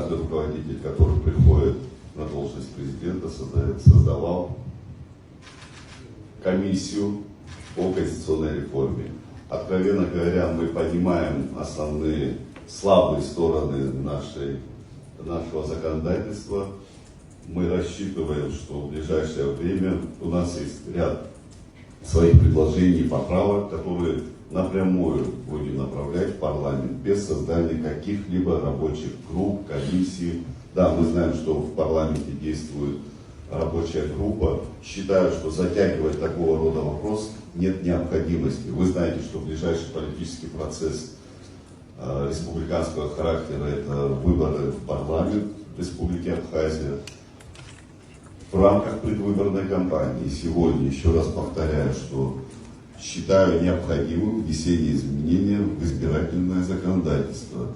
каждый руководитель, который приходит на должность президента, создавал комиссию по конституционной реформе. Откровенно говоря, мы понимаем основные слабые стороны нашего законодательства. Мы рассчитываем, что в ближайшее время у нас есть ряд своих предложений и поправок, которые напрямую будем направлять в парламент без создания каких-либо рабочих групп, комиссий. Да, мы знаем, что в парламенте действует рабочая группа. Считаю, что затягивать такого рода вопрос нет необходимости. Вы знаете, что ближайший политический процесс республиканского характера — это выборы в парламент Республики Абхазия. В рамках предвыборной кампании сегодня, еще раз повторяю, что считаю необходимым внесение изменений в избирательное законодательство.